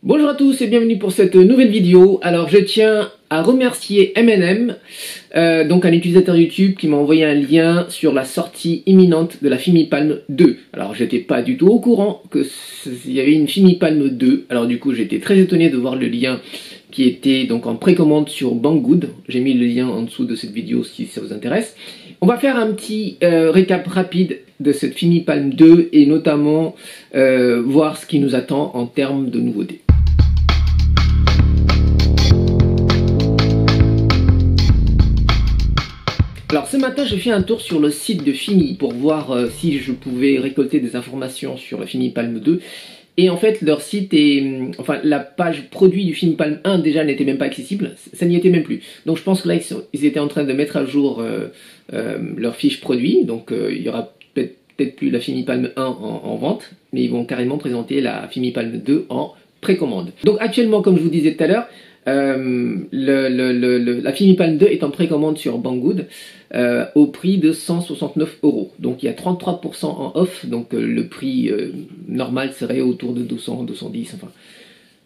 Bonjour à tous et bienvenue pour cette nouvelle vidéo. Alors je tiens à remercier M&M, donc un utilisateur YouTube qui m'a envoyé un lien sur la sortie imminente de la FimiPalm 2. Alors j'étais pas du tout au courant qu'il y avait une FimiPalm 2, alors du coup j'étais très étonné de voir le lien qui était donc en précommande sur Banggood. J'ai mis le lien en dessous de cette vidéo si ça vous intéresse. On va faire un petit récap rapide de cette FimiPalm 2 et notamment voir ce qui nous attend en termes de nouveautés. Alors ce matin j'ai fait un tour sur le site de Fimi pour voir si je pouvais récolter des informations sur la FimiPalm 2. Et en fait leur site est... Enfin la page produit du FimiPalm 1 déjà n'était même pas accessible, ça n'y était même plus. Donc je pense que là ils étaient en train de mettre à jour leur fiche produit. Donc il y aura peut-être plus la FimiPalm 1 en vente, mais ils vont carrément présenter la FimiPalm 2 en précommande. Donc actuellement, comme je vous disais tout à l'heure, la FimiPalm 2 est en précommande sur Banggood au prix de 169 €. Donc il y a 33% en off, donc le prix normal serait autour de 200, 210, enfin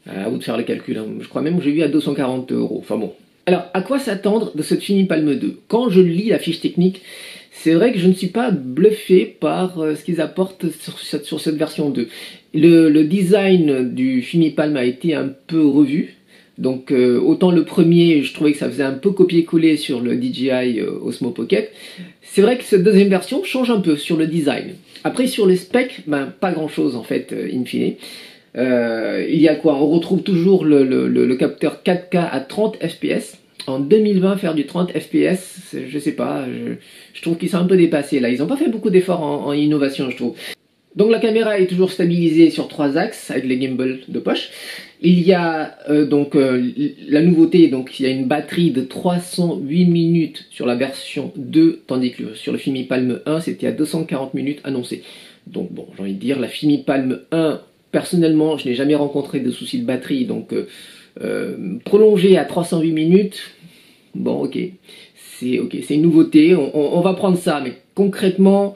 à vous de faire le calcul, hein. Je crois même que j'ai vu à 240 €, enfin bon. Alors à quoi s'attendre de cette FimiPalm 2? Quand je lis la fiche technique, c'est vrai que je ne suis pas bluffé par ce qu'ils apportent sur cette version 2. Le design du FimiPalm a été un peu revu. Donc autant le premier, je trouvais que ça faisait un peu copier-coller sur le DJI Osmo Pocket. C'est vrai que cette deuxième version change un peu sur le design. Après sur les specs, ben, pas grand-chose en fait, in fine. Il y a quoi? On retrouve toujours le capteur 4K à 30 fps. En 2020, faire du 30 fps, je sais pas, je trouve qu'ils sont un peu dépassés là. Ils n'ont pas fait beaucoup d'efforts en innovation, je trouve. Donc la caméra est toujours stabilisée sur 3 axes avec les gimbals de poche. Il y a la nouveauté, donc il y a une batterie de 308 minutes sur la version 2, tandis que sur le FimiPalm 1 c'était à 240 minutes annoncé. Donc bon, j'ai envie de dire la FimiPalm 1, personnellement je n'ai jamais rencontré de soucis de batterie, donc prolongé à 308 minutes, bon ok, c'est une nouveauté, on va prendre ça, mais concrètement...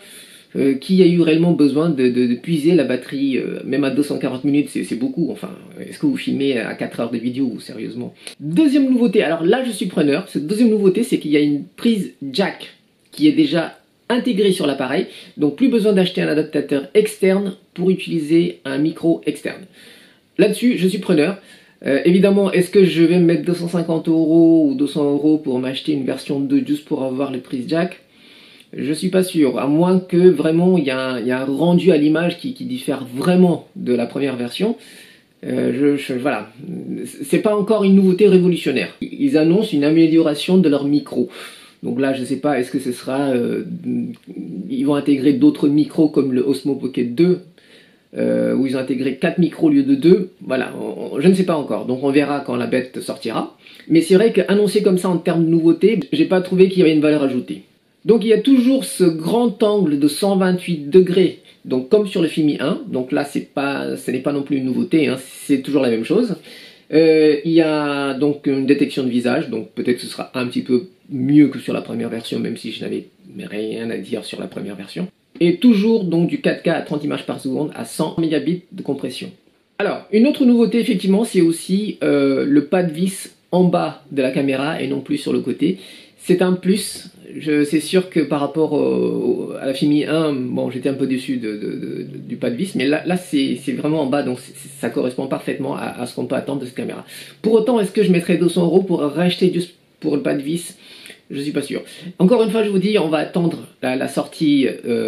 qui a eu réellement besoin de puiser la batterie, même à 240 minutes, c'est beaucoup, enfin, est-ce que vous filmez à 4 heures de vidéo, sérieusement? Deuxième nouveauté, alors là je suis preneur, cette deuxième nouveauté c'est qu'il y a une prise jack qui est déjà intégrée sur l'appareil, donc plus besoin d'acheter un adaptateur externe pour utiliser un micro externe. Là-dessus, je suis preneur. Évidemment, est-ce que je vais me mettre 250 € ou 200 € pour m'acheter une version 2 juste pour avoir les prises jack? Je suis pas sûr, à moins que vraiment il y a un rendu à l'image qui diffère vraiment de la première version. Voilà, c'est pas encore une nouveauté révolutionnaire. Ils annoncent une amélioration de leur micro. Donc là, je sais pas, est-ce que ce sera... ils vont intégrer d'autres micros comme le Osmo Pocket 2, où ils ont intégré 4 micros au lieu de 2. Voilà, je ne sais pas encore, donc on verra quand la bête sortira. Mais c'est vrai qu'annoncé comme ça en termes de nouveauté, j'ai pas trouvé qu'il y avait une valeur ajoutée. Donc il y a toujours ce grand angle de 128 degrés, donc comme sur le Fimi 1, donc là ce n'est pas non plus une nouveauté, hein, c'est toujours la même chose. Il y a donc une détection de visage, donc peut-être que ce sera un petit peu mieux que sur la première version, même si je n'avais rien à dire sur la première version. Et toujours donc du 4K à 30 images par seconde à 100 mégabits de compression. Alors, une autre nouveauté effectivement, c'est aussi le pas de vis en bas de la caméra et non plus sur le côté. C'est un plus. C'est sûr que par rapport à la Fimi 1, bon, j'étais un peu déçu du pas de vis, mais là c'est vraiment en bas, donc ça correspond parfaitement à ce qu'on peut attendre de cette caméra. Pour autant, est-ce que je mettrais 200 € pour racheter juste pour le pas de vis? Je suis pas sûr. Encore une fois, je vous dis, on va attendre la sortie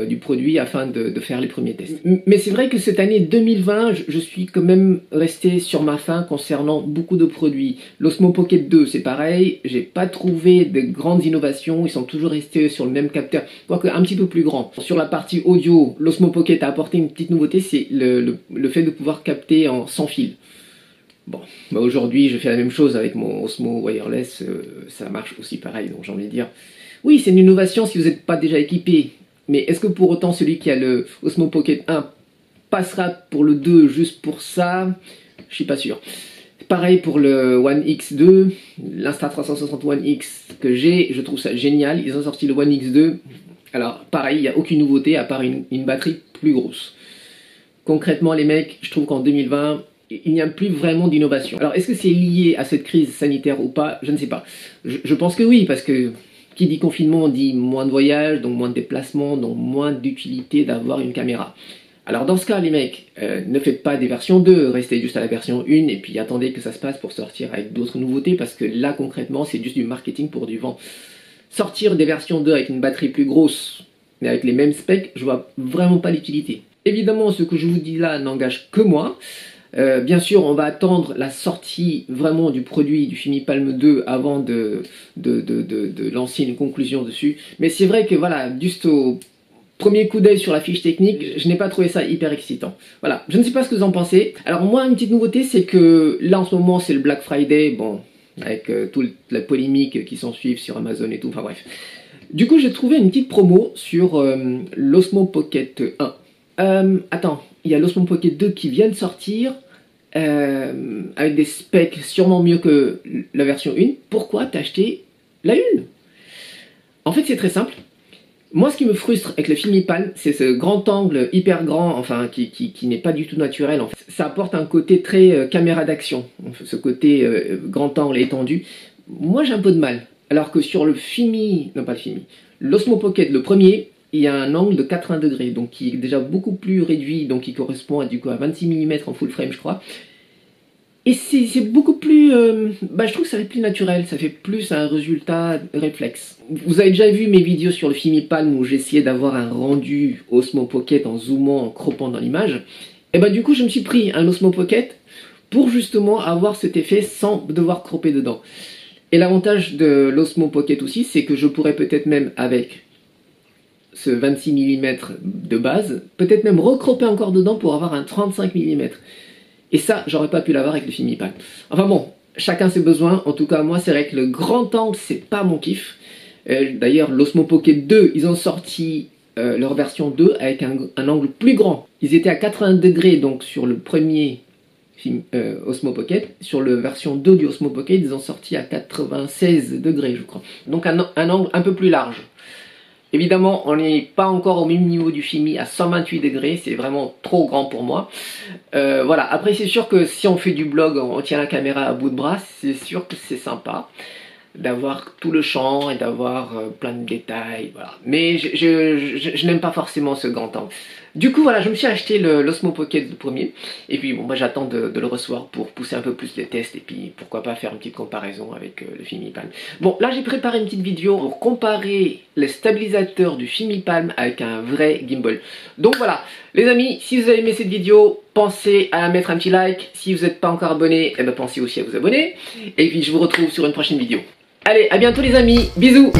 du produit afin de faire les premiers tests. Mais c'est vrai que cette année 2020, je suis quand même resté sur ma faim concernant beaucoup de produits. L'Osmo Pocket 2, c'est pareil. J'ai pas trouvé de grandes innovations. Ils sont toujours restés sur le même capteur, quoique un petit peu plus grand. Sur la partie audio, l'Osmo Pocket a apporté une petite nouveauté, c'est le fait de pouvoir capter sans fil. Bon, bah aujourd'hui je fais la même chose avec mon Osmo Wireless, ça marche aussi pareil, donc j'ai envie de dire, oui c'est une innovation si vous n'êtes pas déjà équipé, mais est-ce que pour autant celui qui a le Osmo Pocket 1 passera pour le 2 juste pour ça? Je suis pas sûr. Pareil pour le One X2, l'Insta360 One X que j'ai, je trouve ça génial, ils ont sorti le One X2, alors pareil, il n'y a aucune nouveauté à part une batterie plus grosse. Concrètement les mecs, je trouve qu'en 2020, il n'y a plus vraiment d'innovation. Alors est-ce que c'est lié à cette crise sanitaire ou pas? Je ne sais pas. Je pense que oui, parce que qui dit confinement dit moins de voyages, donc moins de déplacements, donc moins d'utilité d'avoir une caméra. Alors dans ce cas, les mecs, ne faites pas des versions 2, restez juste à la version 1 et puis attendez que ça se passe pour sortir avec d'autres nouveautés, parce que là concrètement c'est juste du marketing pour du vent. Sortir des versions 2 avec une batterie plus grosse, mais avec les mêmes specs, je vois vraiment pas l'utilité. Évidemment, ce que je vous dis là n'engage que moi. Bien sûr, on va attendre la sortie vraiment du produit du Filmipalm 2 avant de lancer une conclusion dessus. Mais c'est vrai que voilà, juste au premier coup d'œil sur la fiche technique, je n'ai pas trouvé ça hyper excitant. Voilà, je ne sais pas ce que vous en pensez. Alors moi, une petite nouveauté, c'est que là en ce moment, c'est le Black Friday, bon, avec toute la polémique qui s'ensuit sur Amazon et tout, enfin bref. Du coup, j'ai trouvé une petite promo sur l'Osmo Pocket 1. Attends, il y a l'Osmo Pocket 2 qui vient de sortir, avec des specs sûrement mieux que la version 1. Pourquoi t'as acheté la 1? En fait, c'est très simple. Moi, ce qui me frustre avec le Filmipalm, c'est ce grand angle hyper grand, enfin, qui n'est pas du tout naturel. En fait. Ça apporte un côté très caméra d'action, ce côté grand angle étendu. Moi, j'ai un peu de mal. Alors que sur le l'Osmo Pocket, le premier, il y a un angle de 80 degrés, donc qui est déjà beaucoup plus réduit, donc qui correspond à 26 mm en full frame, je crois. Et c'est beaucoup plus... je trouve que ça fait plus naturel, ça fait plus un résultat réflexe. Vous avez déjà vu mes vidéos sur le Filmipalm où j'essayais d'avoir un rendu Osmo Pocket en zoomant, en croppant dans l'image. Et du coup, je me suis pris un Osmo Pocket pour justement avoir cet effet sans devoir cropper dedans. Et l'avantage de l'Osmo Pocket aussi, c'est que je pourrais peut-être même avec ce 26 mm de base, peut-être même recropper encore dedans pour avoir un 35 mm. Et ça, j'aurais pas pu l'avoir avec le Filmipalm. Enfin bon, chacun ses besoins. En tout cas, moi, c'est vrai que le grand angle, c'est pas mon kiff. D'ailleurs, l'Osmo Pocket 2, ils ont sorti leur version 2 avec un angle plus grand. Ils étaient à 80 degrés, donc sur le premier Osmo Pocket. Sur la version 2 du Osmo Pocket, ils ont sorti à 96 degrés, je crois. Donc un angle un peu plus large. Évidemment, on n'est pas encore au même niveau du Filmi à 128 degrés, c'est vraiment trop grand pour moi. Voilà, après c'est sûr que si on fait du blog, on tient la caméra à bout de bras, c'est sûr que c'est sympa d'avoir tout le champ et d'avoir plein de détails, voilà. Mais je n'aime pas forcément ce grand angle. Du coup, voilà, je me suis acheté l'Osmo Pocket le premier, et puis bon, j'attends de le recevoir pour pousser un peu plus les tests, et puis pourquoi pas faire une petite comparaison avec le Filmipalm. Bon, là j'ai préparé une petite vidéo pour comparer les stabilisateurs du Filmipalm avec un vrai gimbal. Donc voilà, les amis, si vous avez aimé cette vidéo, pensez à mettre un petit like. Si vous n'êtes pas encore abonné, pensez aussi à vous abonner, et puis je vous retrouve sur une prochaine vidéo. Allez, à bientôt les amis, bisous!